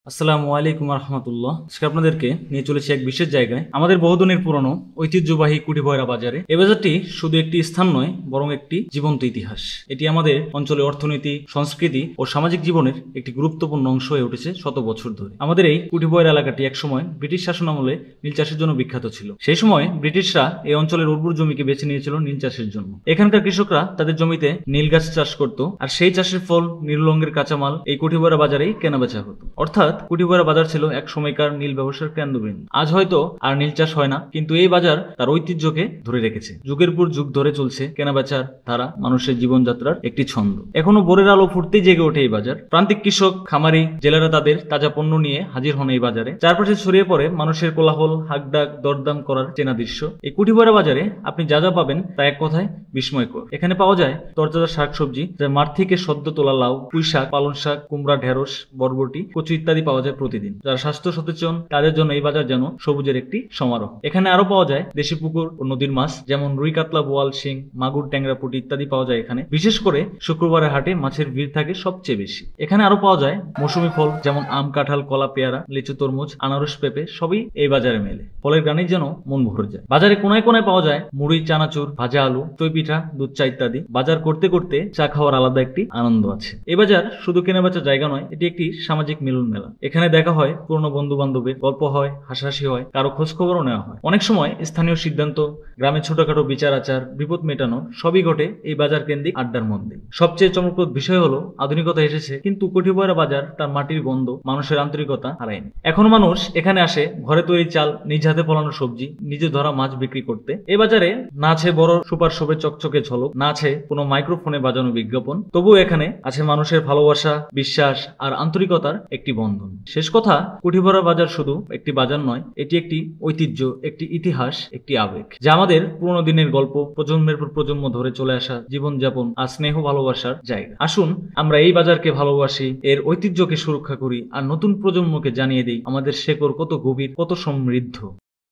আসসালামু আলাইকুম রহমতুল্লাহ। আজকে আপনাদেরকে নিয়ে চলেছি এক বিশেষ জায়গায়, আমাদের বহুদিনের পুরনো ঐতিহ্যবাহী কুঠিভয়রা বাজারে। এই বাজারটি শুধু একটি স্থান নয়, বরং একটি জীবন্ত ইতিহাস। এটি আমাদের অঞ্চলের অর্থনীতি, সংস্কৃতি ও সামাজিক জীবনের একটি গুরুত্বপূর্ণ অংশ হয়ে উঠেছে শত বছর ধরে। আমাদের এই কুঠিভয়রা এলাকাটি একসময় ব্রিটিশ শাসন আমলে নীল চাষের জন্য বিখ্যাত ছিল। সেই সময় ব্রিটিশরা এই অঞ্চলের উর্বর জমিকে বেছে নিয়েছিল নীল চাষের জন্য। এখানকার কৃষকরা তাদের জমিতে নীল গাছ চাষ করত, আর সেই চাষের ফল, নীল রঙের কাঁচামাল এই কুঠিভয়রা বাজারেই কেনাবেচা হতো। অর্থাৎ কুঠিভয়রা বাজার ছিল এক সময়কার নীল ব্যবসার কেন্দ্রবিন্দু। আজ হয়তো আর নীল চাষ হয় না, কিন্তু এই বাজার তার ঐতিহ্যকে ধরে রেখেছে। যুগের পর যুগ ধরে চলছে কেনাবেচার ধারা, মানুষের জীবনযাত্রার একটি ছন্দ। এখনো ভোরের আলো ফুটতেই জেগে ওঠে এই বাজার। প্রান্তিক কৃষক, খামারি, জেলেরা তাদের তাজা পণ্য নিয়ে হাজির হন এই বাজারে। চারপাশে ছড়িয়ে পড়ে মানুষের কোলাহল, হাকডাক, দরদাম করার চেনা দৃশ্য। এই কুঠিভয়রা বাজারে আপনি যা যা পাবেন তা এক কথায় বিস্ময়কর। এখানে পাওয়া যায় তরতাজা শাকসবজি, যা মাঠ থেকে সদ্য তোলা লাউ, পুঁই শাক, পালং শাক, কুমড়া, ঢেঁড়স, বরবটি, কচু ইত্যাদি পাওয়া যায় প্রতিদিন। যারা স্বাস্থ্য সচেতন তাদের জন্য এই বাজার যেন সবুজের একটি সমারোহ। এখানে আরো পাওয়া যায় দেশি পুকুর ও নদীর মাছ, যেমন রুই, কাতলা, বোয়াল, শিং, মাগুর, ট্যাংরা, পুঁটি ইত্যাদি পাওয়া যায় এখানে। বিশেষ করে শুক্রবারের হাটে মাছের ভিড় থাকে সবচেয়ে বেশি। এখানে আরো পাওয়া যায় মৌসুমী ফল, যেমন আম, কাঁঠাল, কলা, পেয়ারা, লিচু, তরমুজ, আনারস, পেঁপে, সবই এই বাজারে মেলে। ফলের গানি যেন মন ভরে যায়। বাজারে কোনায় কোনায় পাওয়া যায় মুড়ি, চানাচুর, ভাজা আলু, দই পিঠা, দুধ চা ইত্যাদি। বাজার করতে করতে চা খাওয়ার আলাদা একটি আনন্দ আছে। এই বাজার শুধু কেনাবেচার জায়গা নয়, এটি একটি সামাজিক মিলন মেলা। এখানে দেখা হয় পুরনো বন্ধু বান্ধবের, গল্প হয়, হাসাহাসি হয়, কারো খোঁজ খবরও নেওয়া হয়। অনেক সময় স্থানীয় সিদ্ধান্ত, গ্রামে ছোটখাটো বিচার আচার, বিপদ মেটানো, সবই ঘটে এই বাজার কেন্দ্রিক আড্ডার মধ্যে। সবচেয়ে চমকপ্রদ বিষয় হলো আধুনিকতা এসেছে, কিন্তু কুঠিভয়রা বাজার তার মাটির গন্ধ, মানুষের আন্তরিকতা হারায়নি। এখনো মানুষ এখানে আসে ঘরে তৈরি চাল, নিজ হাতে ফলানো সবজি, নিজে ধরা মাছ বিক্রি করতে। এই বাজারে না আছে বড় সুপার শপে চকচকে ঝলক, না আছে কোনো মাইক্রোফোনে বাজানো বিজ্ঞাপন, তবুও এখানে আছে মানুষের ভালোবাসা, বিশ্বাস আর আন্তরিকতার একটি বন্ধন। শেষ কথা, কুঠিভয়রা বাজার শুধু একটি বাজার নয়, এটি একটি ঐতিহ্য, একটি ইতিহাস, একটি আবেগ, যা আমাদের পুরোনো দিনের গল্প, প্রজন্মের পর প্রজন্ম ধরে চলে আসা জীবনযাপন আর স্নেহ ভালোবাসার জায়গা। আসুন আমরা এই বাজারকে ভালোবাসি, এর ঐতিহ্যকে সুরক্ষা করি, আর নতুন প্রজন্মকে জানিয়ে দিই আমাদের শেকড় কত গভীর, কত সমৃদ্ধ।